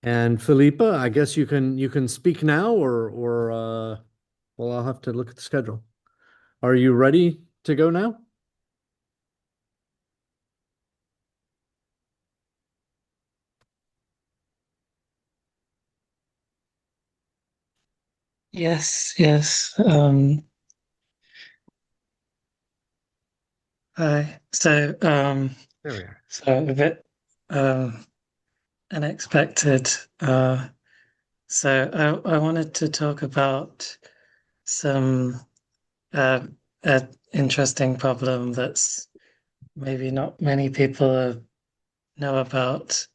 And Philippa, I guess you can speak now or well, I'll have to look at the schedule. Are you ready to go now? Yes, yes. Hi. There we are. So a bit um, unexpected. I wanted to talk about some uh, interesting problem that's maybe not many people know about.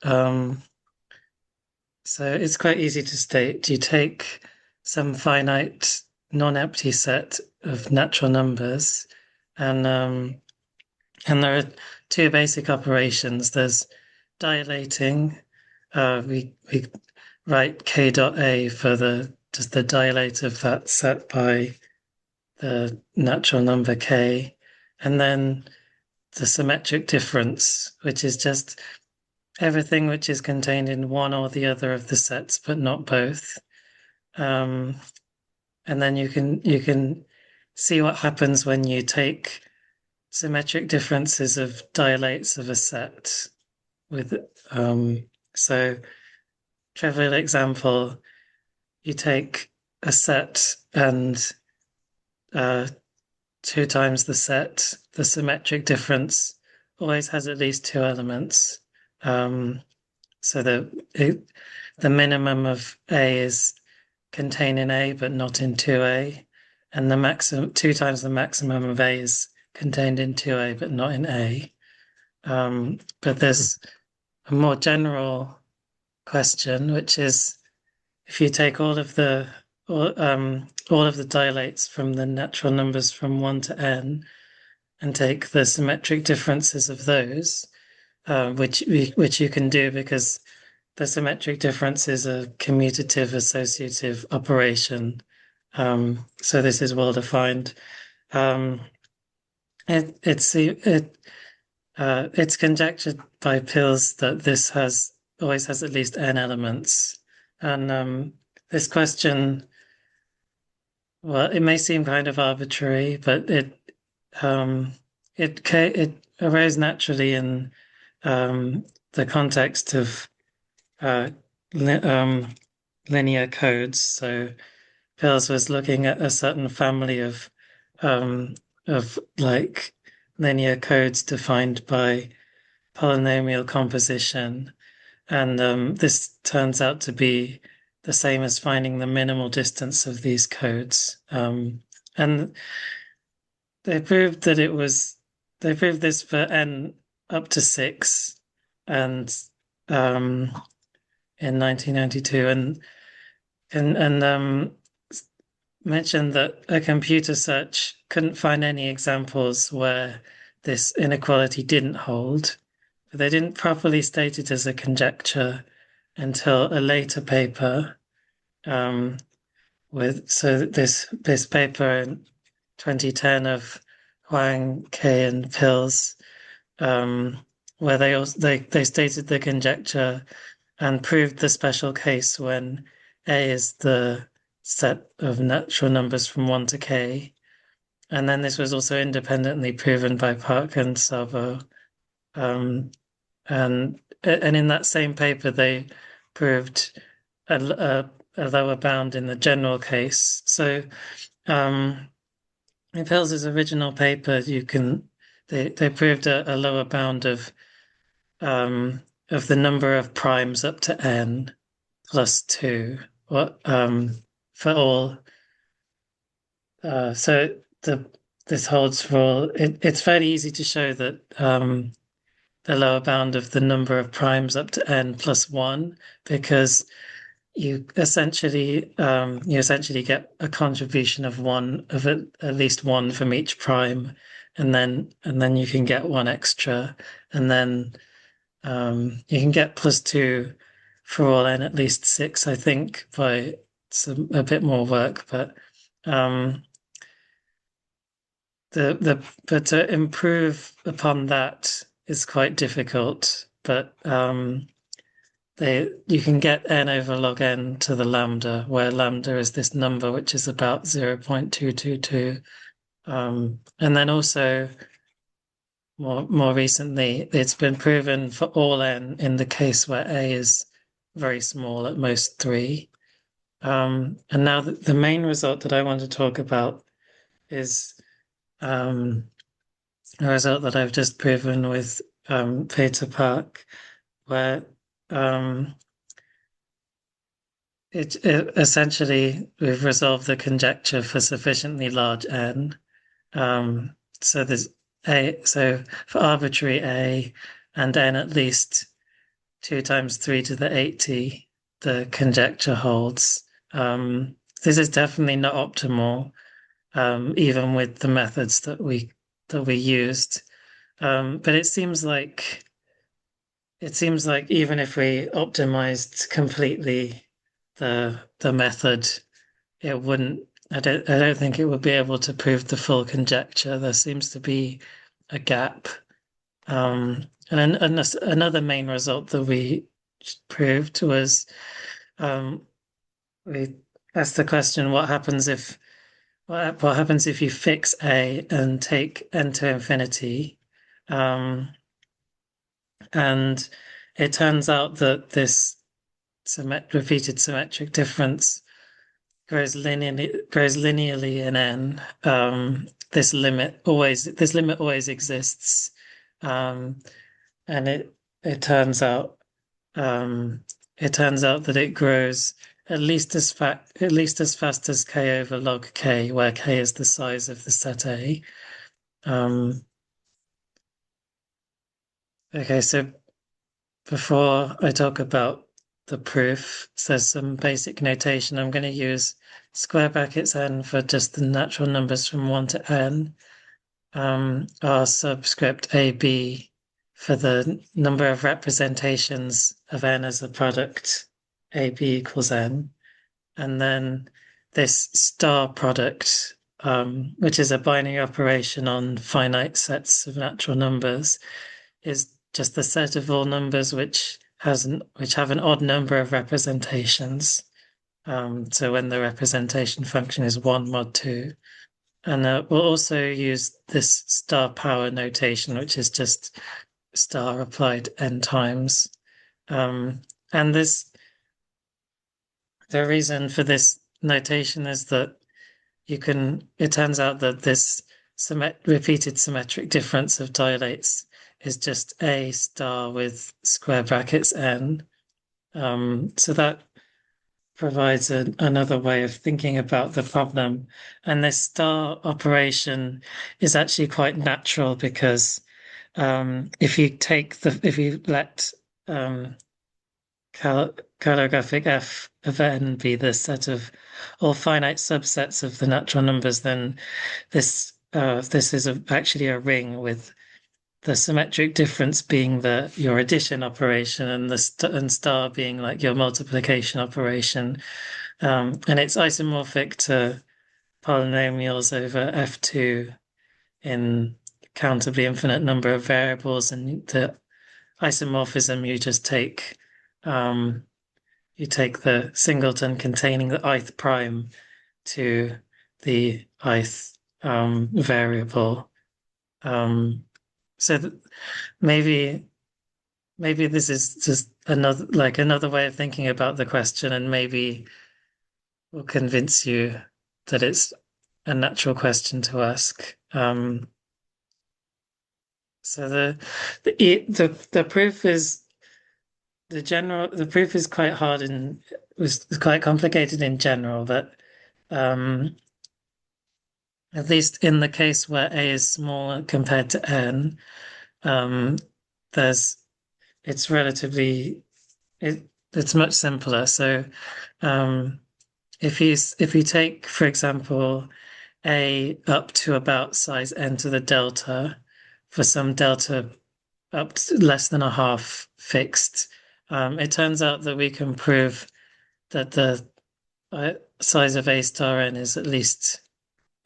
So it's quite easy to state. You take some finite non-empty set of natural numbers, and um, And there are two basic operations. There's dilating. We write k dot a for the just the dilate of that set by the natural number k, and then the symmetric difference, which is just everything which is contained in one or the other of the sets, but not both. Um, and then you can see what happens when you take symmetric differences of dilates of a set with um so trivial example, you take a set and uh two times the set, the symmetric difference always has at least two elements. um so the minimum of a is contained in a but not in 2a, and the maximum two times the maximum of a is contained in 2a but not in a. But there's a more general question, which is if you take all of the dilates from the natural numbers from 1 to n and take the symmetric differences of those, which you can do because the symmetric difference is a commutative associative operation. So this is well defined. Um, it's conjectured by Pills that this has always has at least n elements, and this question, well, it may seem kind of arbitrary, but um, it arose naturally in the context of uh, li linear codes. So Pills was looking at a certain family um, of like linear codes defined by polynomial composition. And this turns out to be the same as finding the minimal distance of these codes. And they proved that they proved this for n up to 6 and um, in 1992. And mentioned that a computer search couldn't find any examples where this inequality didn't hold. But they didn't properly state it as a conjecture until a later paper. This paper in 2010 of Huang, K, and Pills, where they stated the conjecture and proved the special case when A is the set of natural numbers from 1 to k. And then this was also independently proven by Park and Savo. Um, and in that same paper, they proved a lower bound in the general case. So in Pell's original paper, they proved a lower bound of the number of primes up to n plus two. What for all? So this holds for all. It's fairly easy to show that the lower bound of the number of primes up to n plus one, because you essentially get a contribution of one of at least one from each prime, and then you can get one extra, and then you can get plus two for all n at least six, I think, by a bit more work. But um, but to improve upon that is quite difficult. But you can get n over log n to the lambda, where lambda is this number which is about 0.222. And then also more recently, it's been proven for all n in the case where a is very small, at most 3. And now the main result that I want to talk about is a result that I've just proven with Peter Park, where it essentially we've resolved the conjecture for sufficiently large n. So there's so for arbitrary a and n at least 2 times 3 to the 80, the conjecture holds. This is definitely not optimal, even with the methods that we used. But it seems like even if we optimized completely the method, it wouldn't. I don't think it would be able to prove the full conjecture. There seems to be a gap. And another main result that we proved was we asked the question, what happens if you fix A and take n to infinity? And it turns out that this repeated symmetric difference grows linearly in n. This limit always exists, and it turns out that it grows at least as fast as k over log k, where k is the size of the set A. Okay, so before I talk about the proof, there's some basic notation. I'm going to use square brackets n for just the natural numbers from 1 to n, r subscript ab for the number of representations of n as a product, ab equals n, and then this star product, which is a binary operation on finite sets of natural numbers, is just the set of all numbers which have an odd number of representations. So when the representation function is 1 mod 2. And we'll also use this star power notation, which is just star applied n times. And the reason for this notation is that it turns out that this repeated symmetric difference of dilates is just A star with square brackets n. So that provides another way of thinking about the problem. And this star operation is actually quite natural because if you let calligraphic f of n be the set of all finite subsets of the natural numbers, then this is actually a ring with the symmetric difference being your addition operation and star being like your multiplication operation. And it's isomorphic to polynomials over f2 in countably infinite number of variables, and the isomorphism you just take the singleton containing the ith prime to the ith variable. So maybe this is just another way of thinking about the question, and maybe will convince you that it's a natural question to ask. So the proof is the proof is quite hard and was quite complicated in general, but at least in the case where A is smaller compared to n, it's much simpler. So if you take, for example, A up to about size n to the delta for some delta up to less than a half fixed, it turns out that we can prove that the size of A star n is at least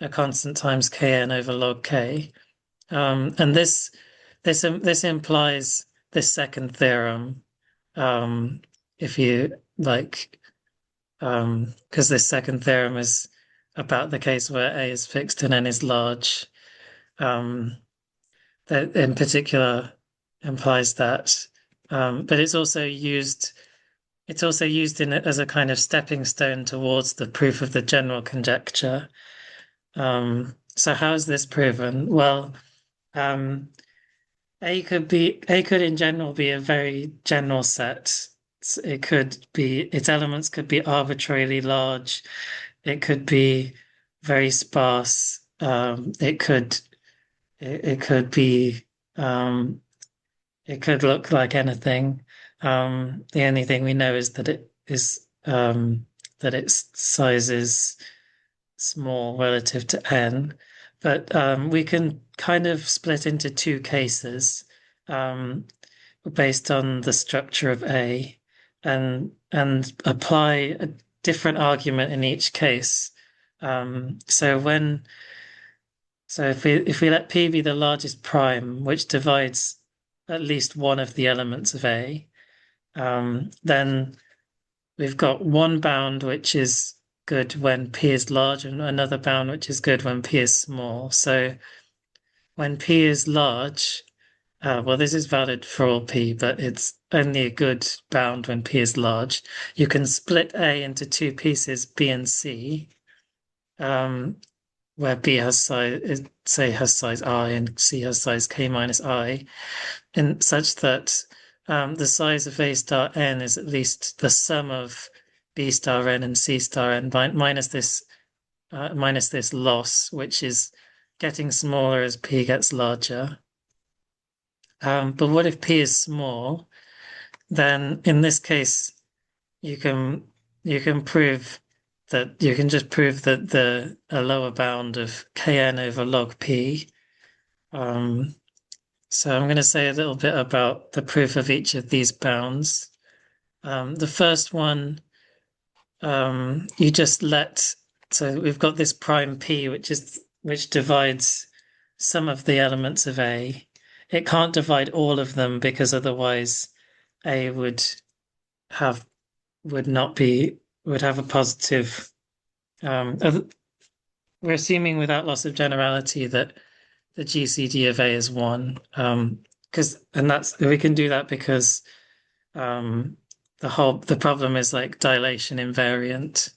a constant times kn over log k. And this implies this second theorem, if you like, because this second theorem is about the case where A is fixed and N is large. That in particular implies that, but it's also used in it as a kind of stepping stone towards the proof of the general conjecture. So how is this proven? Well, um, A could in general be a very general set. It could be its elements could be arbitrarily large. It could be very sparse. It could be it could look like anything. The only thing we know is that its size is small relative to n. But we can kind of split into two cases based on the structure of A and apply a different argument in each case. So if we let P be the largest prime, which divides at least one of the elements of A, then we've got one bound which is good when P is large and another bound which is good when P is small. So when P is large, well, this is valid for all P, but it's only a good bound when P is large. You can split A into two pieces, B and C, where B has size, say, has size I and C has size K minus I, in such that the size of A star n is at least the sum of B star n and C star n minus this loss, which is getting smaller as P gets larger. But what if P is small? Then in this case, you can prove that you can just prove that a lower bound of Kn over log P. So I'm going to say a little bit about the proof of each of these bounds. The first one, you just so we've got this prime P, which divides some of the elements of A. It can't divide all of them because otherwise A would have a positive. We're assuming without loss of generality that the GCD of A is one. We can do that because the problem is like dilation invariant.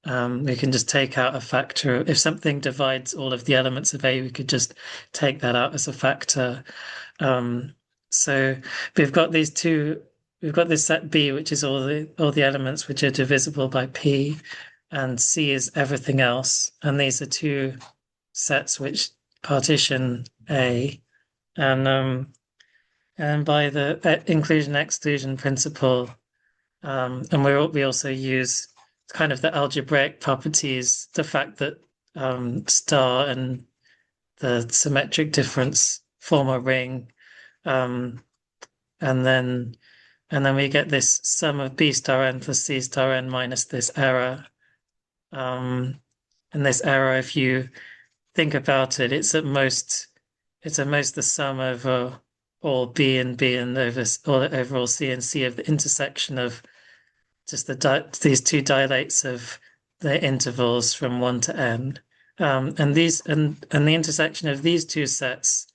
We can just take out a factor. If something divides all of the elements of A, we could just take that out as a factor. So we've got this set B, which is all the elements which are divisible by P, and C is everything else. And these are two sets which partition A. And by the inclusion exclusion principle, and we also use kind of the algebraic properties, the fact that star and the symmetric difference form a ring, and then we get this sum of B star n plus C star n minus this error. And this error, if you think about it, it's at most the sum over all B and over all C and C of the intersection of just these two dilates of the intervals from 1 to n. And the intersection of these two sets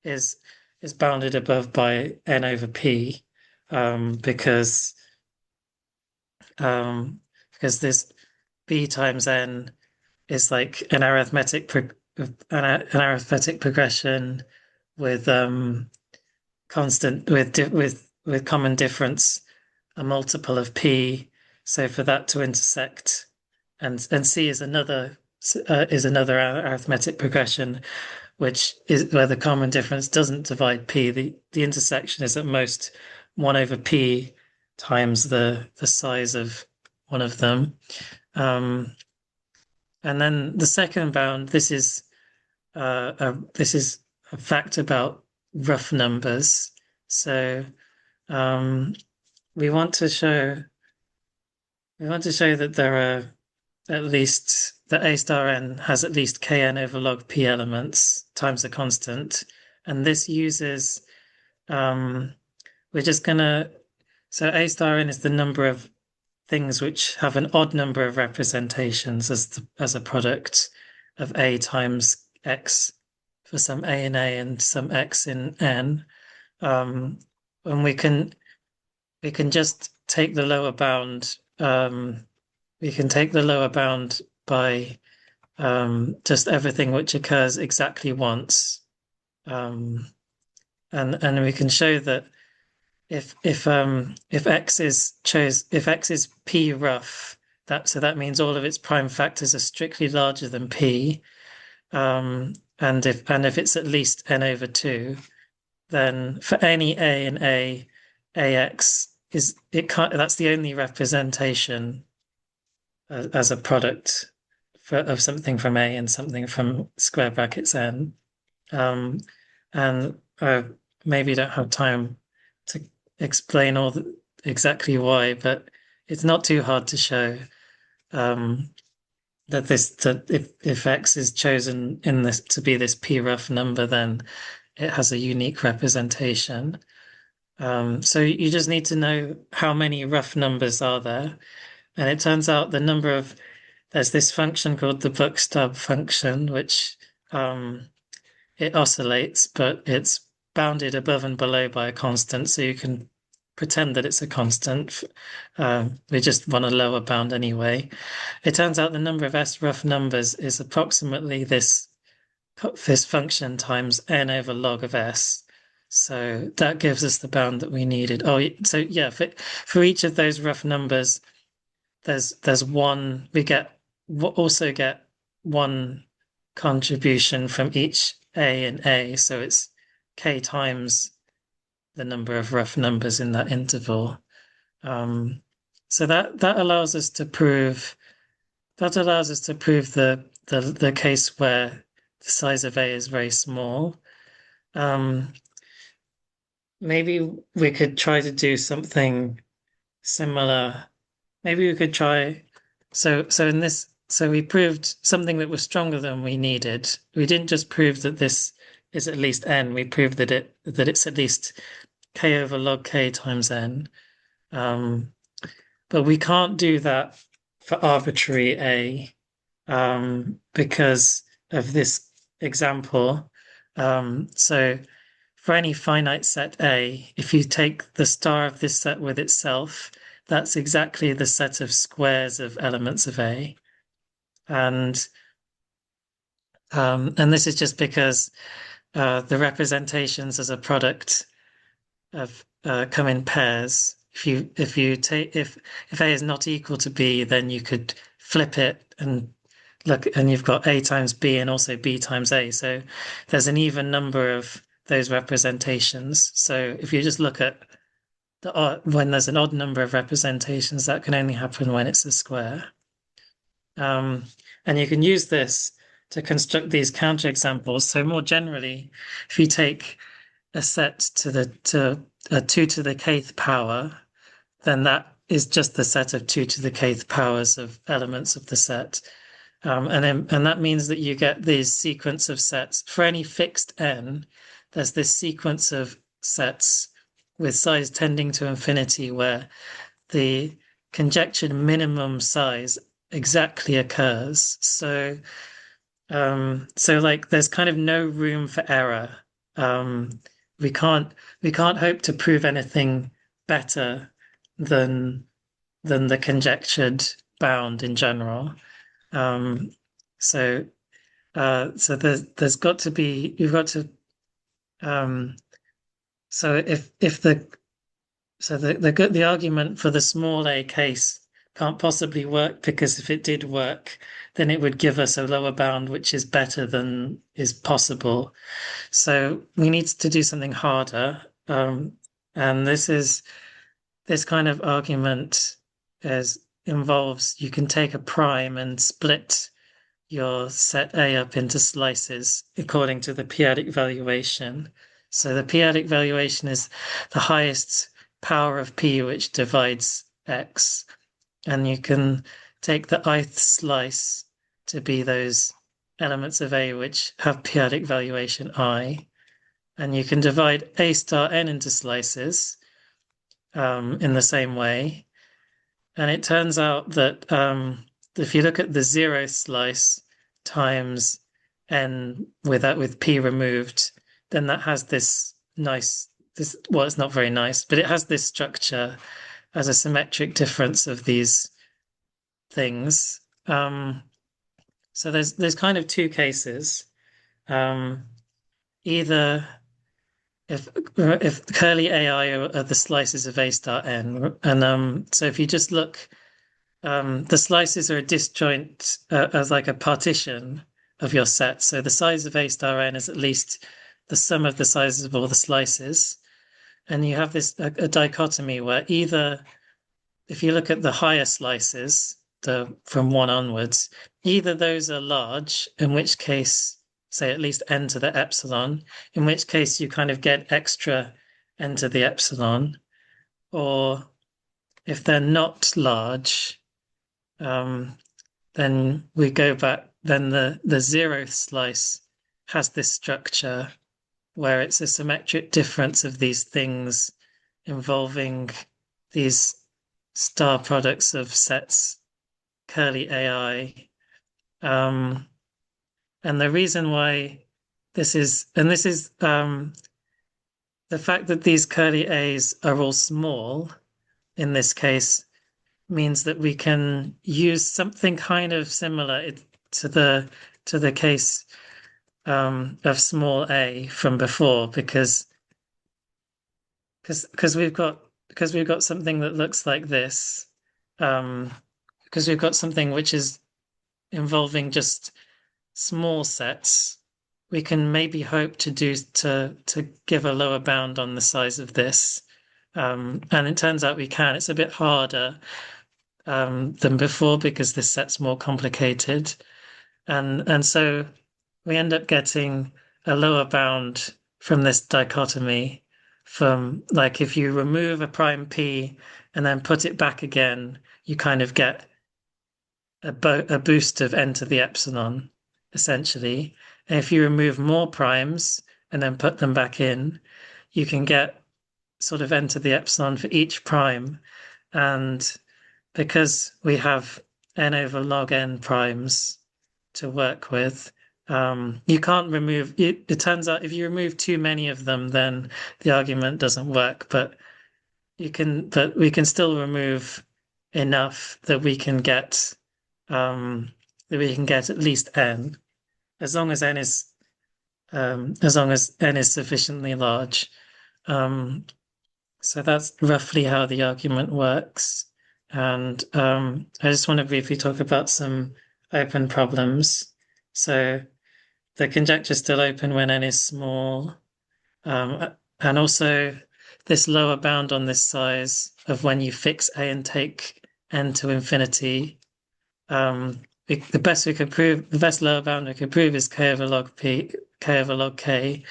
is bounded above by n over P, because this B times n is like an arithmetic progression with constant with common difference, a multiple of P. So for that to intersect, and C is another arithmetic progression, which is where the common difference doesn't divide P. The intersection is at most 1 over P times the size of one of them. And then the second bound, this is a fact about rough numbers. So we want to show that there are that A star n has at least Kn over log P elements times a constant. And this uses, we're just going to So A star n is the number of things which have an odd number of representations as a product of A times X for some A in A and some X in N. And we can just take the lower bound. We can take the lower bound by just everything which occurs exactly once. And we can show that if X is P rough, that means all of its prime factors are strictly larger than P. And if it's at least n over 2, then for any A in A, AX that's the only representation as a product of something from A and something from square brackets N. And maybe don't have time to explain exactly why, but it's not too hard to show that if X is chosen in this to be this P rough number, then it has a unique representation. So you just need to know how many rough numbers are there. And it turns out there's this function called the bookstub function, which it oscillates, but it's bounded above and below by a constant, so you can pretend that it's a constant. We just want a lower bound anyway. It turns out the number of S rough numbers is approximately this function times n over log of S. So that gives us the bound that we needed. Oh, so yeah, for each of those rough numbers, there's one. We also get one contribution from each A and A. So it's K times the number of rough numbers in that interval. So that allows us to prove the case where the size of A is very small. Maybe we could try to do something similar. Maybe we could try. So we proved something that was stronger than we needed. We didn't just prove that this is at least n. We proved that it's at least k over log k times n. But we can't do that for arbitrary A because of this example. So for any finite set A, if you take the star of this set with itself, that's exactly the set of squares of elements of A. And this is just because the representations as a product of come in pairs. If A is not equal to B, then you could flip it and look, and you've got A times B and also B times A. So there's an even number of those representations. So if you just look at when there's an odd number of representations, that can only happen when it's a square. And you can use this to construct these counterexamples. So more generally, if you take a set to a 2 to the kth power, then that is just the set of 2 to the kth powers of elements of the set. And that means that you get this sequence of sets. For any fixed n, there's this sequence of sets with size tending to infinity where the conjectured minimum size exactly occurs. So like there's kind of no room for error. We can't hope to prove anything better than the conjectured bound in general. So there's got to be so the argument for the small a case can't possibly work, because if it did work, then it would give us a lower bound which is better than is possible. So we need to do something harder. And this kind of argument involves you can take a prime and split your set A up into slices according to the p-adic valuation. So the p-adic valuation is the highest power of P which divides X. And you can take the ith slice to be those elements of A which have p-adic valuation I. And you can divide A star n into slices. in the same way. And it turns out that if you look at the zero slice times n with p removed, then that has this nice this well, it's not very nice, but it has this structure as a symmetric difference of these things. So there's kind of two cases. Um, either if curly AI are the slices of A star n, and so if you just look, the slices are a disjoint as like a partition of your set. So the size of A star n is at least the sum of the sizes of all the slices, and you have this a dichotomy where either if you look at the higher slices, the from one onwards, either those are large, in which case, say at least n to the epsilon, in which case you kind of get extra n to the epsilon, or if they're not large, then we go back, then the zeroth slice has this structure where it's a symmetric difference of these things involving these star products of sets curly AI. And the reason why this is the fact that these curly A's are all small in this case means that we can use something kind of similar to the case of small a from before because we've got something that looks like this, because we've got something which is involving just small sets, we can maybe hope to give a lower bound on the size of this. And it turns out we can. It's a bit harder than before because this set's more complicated. And so we end up getting a lower bound from this dichotomy from like if you remove a prime p and then put it back again, you kind of get a boost of n to the epsilon, essentially. And if you remove more primes and then put them back in, you can get sort of n to the epsilon for each prime. And because we have n over log n primes to work with, you can't remove it. It turns out if you remove too many of them, then the argument doesn't work. But we can still remove enough that we can get at least n, as long as n is sufficiently large. So that's roughly how the argument works. And I just want to briefly talk about some open problems. So the conjecture is still open when n is small. And also this lower bound on this size of when you fix a and take n to infinity. The best lower bound we could prove is k over log p, k over log k.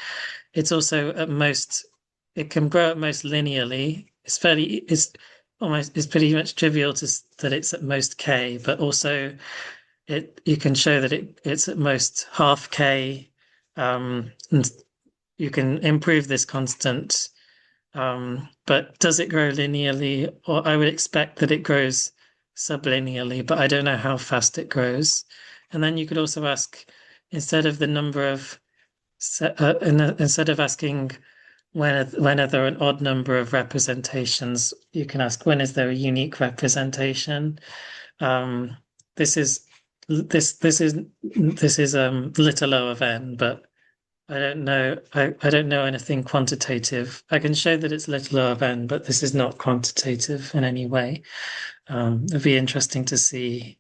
It's also at most, it can grow at most linearly. It's pretty much trivial that it's at most k, but also you can show that it's at most half k, and you can improve this constant. But does it grow linearly? Or I would expect that it grows sublinearly, but I don't know how fast it grows. And then you could also ask, instead of the number of instead of asking when are there an odd number of representations, you can ask when is there a unique representation. This is little o of n, but I don't know. I don't know anything quantitative. I can show that it's little o of n, but this is not quantitative in any way. It'd be interesting to see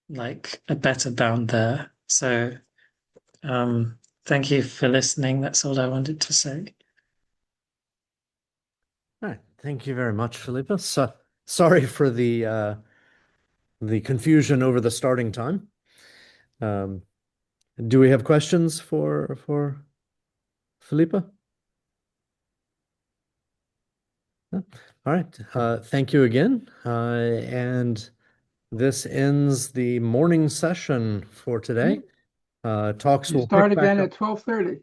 like a better bound there. So thank you for listening. That's all I wanted to say. All right. Thank you very much, Philippa. So sorry for the confusion over the starting time. Do we have questions for Philippa? No? All right. Thank you again. And this ends the morning session for today. Talks You will pick start back again up. at 12:30.